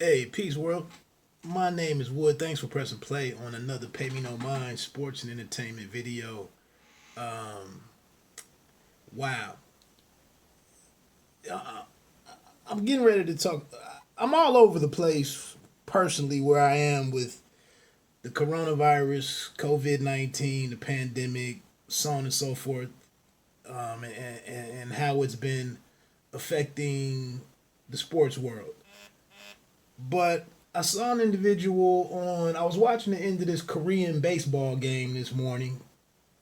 Hey, peace world. My name is Wood. Thanks for pressing play on another Pay Me No Mind sports and entertainment video. Um, wow. Uh, I'm getting ready to talk. I'm all over the place personally where I am with the coronavirus, COVID-19, the pandemic, so on and so forth, and how it's been affecting the sports world. But I saw an individual I was watching the end of this Korean baseball game this morning,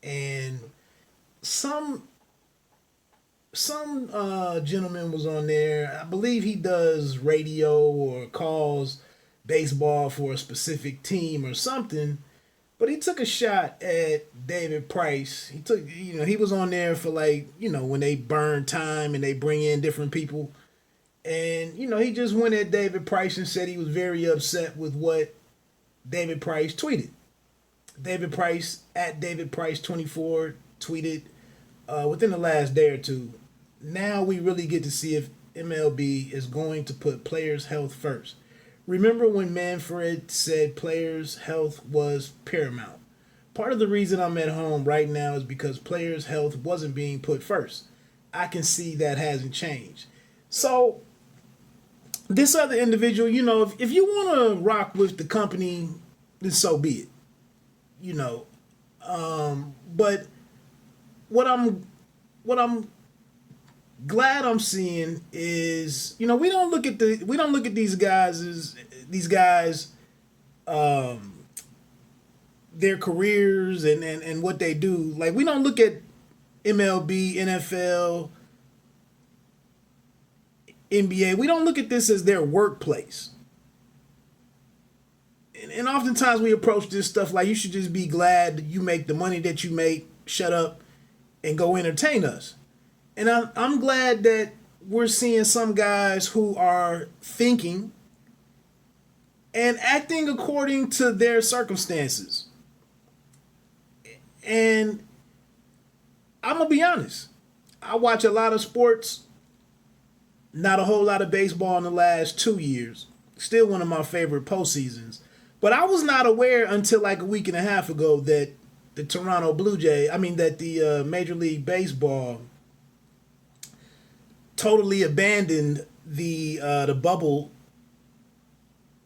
and some some gentleman was on there. I believe he does radio or calls baseball for a specific team or something. But he took a shot at David Price. He was on there for when they burn time and they bring in different people. And, he just went at David Price and said he was very upset with what David Price tweeted. David Price at David Price 24 tweeted within the last day or two. Now we really get to see if MLB is going to put players' health first. Remember when Manfred said players' health was paramount? Part of the reason I'm at home right now is because players' health wasn't being put first. I can see that hasn't changed. So this other individual, if you want to rock with the company, then so be it. But what I'm glad I'm seeing is, we don't look at these guys their careers and what they do. Like, we don't look at MLB, NFL, NBA. We don't look at this as their workplace. And oftentimes we approach this stuff like, you should just be glad that you make the money that you make, shut up, and go entertain us. And I'm glad that we're seeing some guys who are thinking and acting according to their circumstances. And I'm going to be honest. I watch a lot of sports, not a whole lot of baseball in the last 2 years. Still one of my favorite postseasons. But I was not aware until like a week and a half ago that the Toronto Blue Jays, that the Major League Baseball totally abandoned the bubble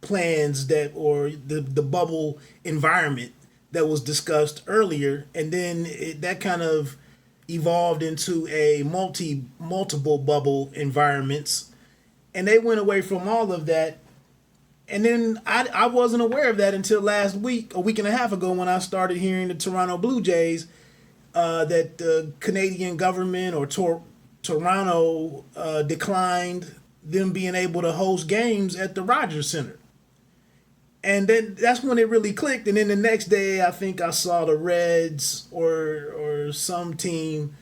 plans or the bubble environment that was discussed earlier, and then that kind of evolved into a multiple bubble environments, and they went away from all of that. And then I wasn't aware of that until last week, a week and a half ago, when I started hearing the Toronto Blue Jays that the Canadian government or Toronto declined them being able to host games at the Rogers Center. And then that's when it really clicked. And then the next day, I think I saw the Reds or some team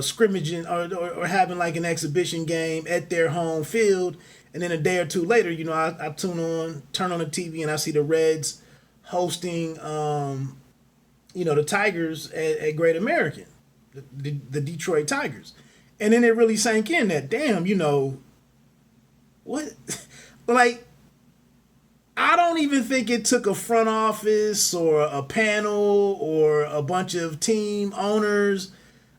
scrimmaging or having like an exhibition game at their home field. And then a day or two later, I turn on the TV, and I see the Reds hosting, the Tigers at Great American, the Detroit Tigers. And then it really sank in that, damn, what? Like, I don't even think it took a front office or a panel or a bunch of team owners,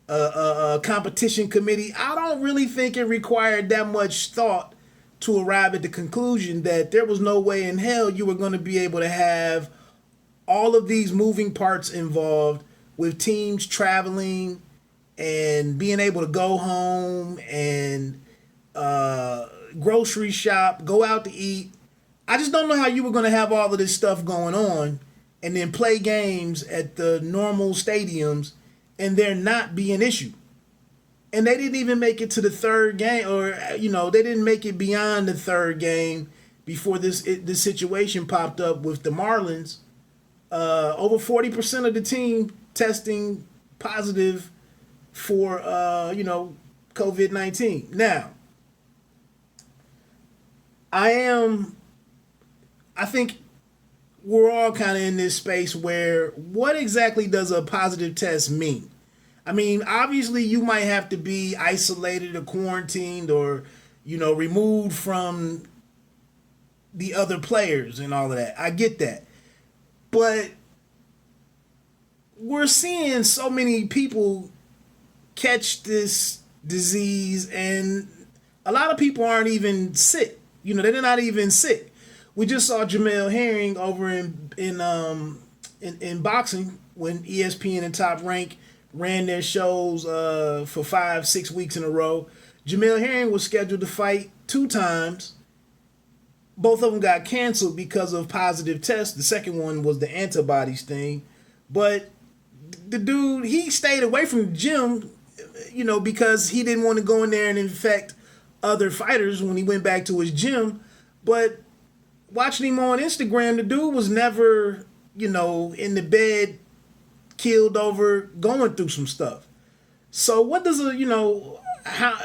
a competition committee. I don't really think it required that much thought to arrive at the conclusion that there was no way in hell you were going to be able to have all of these moving parts involved with teams traveling and being able to go home and grocery shop, go out to eat. I just don't know how you were going to have all of this stuff going on and then play games at the normal stadiums and there not be an issue. And they didn't even make it to the third game, or they didn't make it beyond the third game before this situation popped up with the Marlins. Over 40% of the team testing positive for COVID-19. Now, I think we're all kind of in this space where, what exactly does a positive test mean? Obviously you might have to be isolated or quarantined or, removed from the other players and all of that. I get that. But we're seeing so many people catch this disease, and a lot of people aren't even sick. They're not even sick. We just saw Jamel Herring over in boxing when ESPN and Top Rank ran their shows for 5-6 weeks in a row. Jamel Herring was scheduled to fight 2 times. Both of them got canceled because of positive tests. The second one was the antibodies thing. But the dude, he stayed away from the gym, because he didn't want to go in there and infect other fighters when he went back to his gym. But watching him on Instagram, the dude was never, in the bed, killed over, going through some stuff. So what does how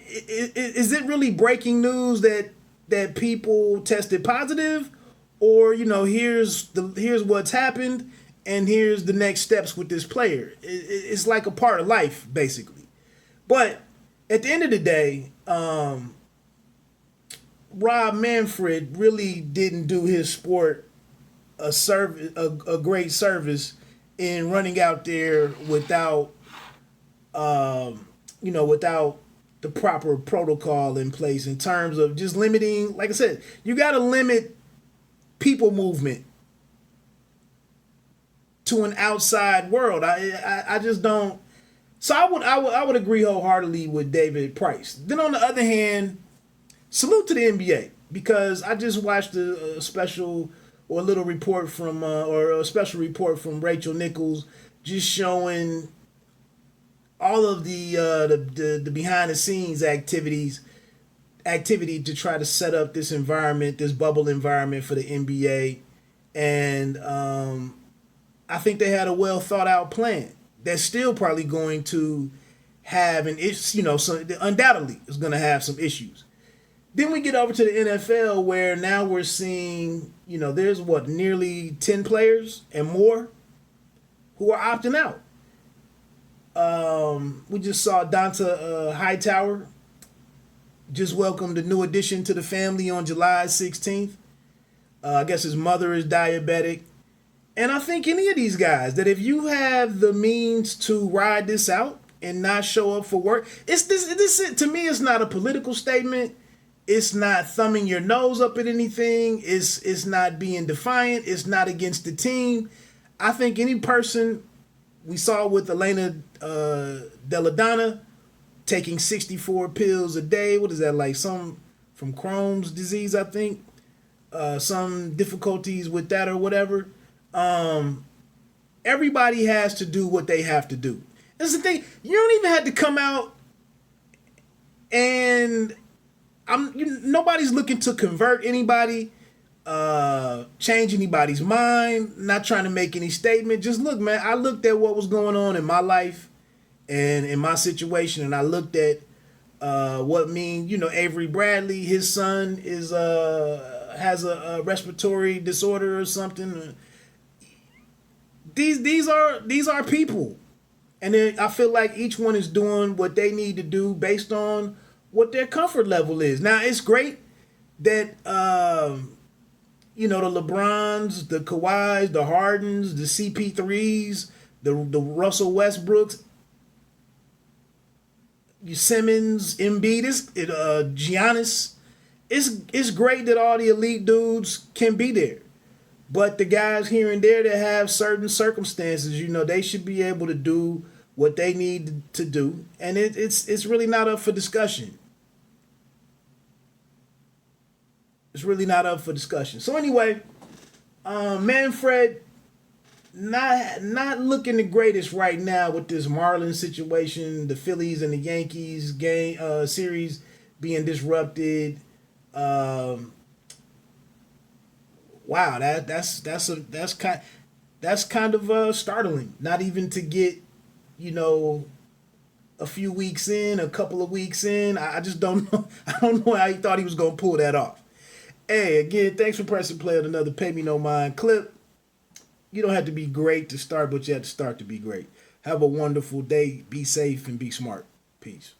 is it really breaking news that people tested positive, or here's what's happened and here's the next steps with this player? It's like a part of life, basically. But at the end of the day, Rob Manfred really didn't do his sport a great service in running out there without without the proper protocol in place in terms of just limiting. Like I said, you got to limit people movement to an outside world. I just don't. So I would agree wholeheartedly with David Price. Then on the other hand, salute to the NBA, because I just watched a special or a little report from or a special report from Rachel Nichols, just showing all of the behind the scenes activity to try to set up this environment, this bubble environment for the NBA, and I think they had a well thought out plan that's still probably going to have an issue. So undoubtedly is going to have some issues. Then we get over to the NFL, where now we're seeing, there's nearly 10 players and more who are opting out. We just saw Donta Hightower just welcomed a new addition to the family on July 16th. I guess his mother is diabetic. And I think any of these guys, that if you have the means to ride this out and not show up for work, this to me, it's not a political statement. It's not thumbing your nose up at anything. It's not being defiant. It's not against the team. I think any person, we saw with Elena Deladonna taking 64 pills a day. What is that, like some from Crohn's disease, I think? Some difficulties with that or whatever. Everybody has to do what they have to do. That's the thing. You don't even have to come out and nobody's looking to convert anybody, change anybody's mind, not trying to make any statement. Just look, man, I looked at what was going on in my life and in my situation, and I looked at Avery Bradley, his son has a respiratory disorder or something. These are people, and I feel like each one is doing what they need to do based on what their comfort level is. Now, it's great that the LeBrons, the Kawhis, the Hardens, the CP3s, the Russell Westbrooks, Simmons, Embiid, Giannis. It's great that all the elite dudes can be there. But the guys here and there that have certain circumstances, they should be able to do what they need to do. And it's really not up for discussion. It's really not up for discussion. So anyway, Manfred, not looking the greatest right now with this Marlins situation, the Phillies and the Yankees game series being disrupted. Wow, that's kind of startling. Not even to get, a few weeks in, a couple of weeks in. I just don't know. I don't know how he thought he was gonna pull that off. Hey, again, thanks for pressing play on another Pay Me No Mind clip. You don't have to be great to start, but you have to start to be great. Have a wonderful day. Be safe and be smart. Peace.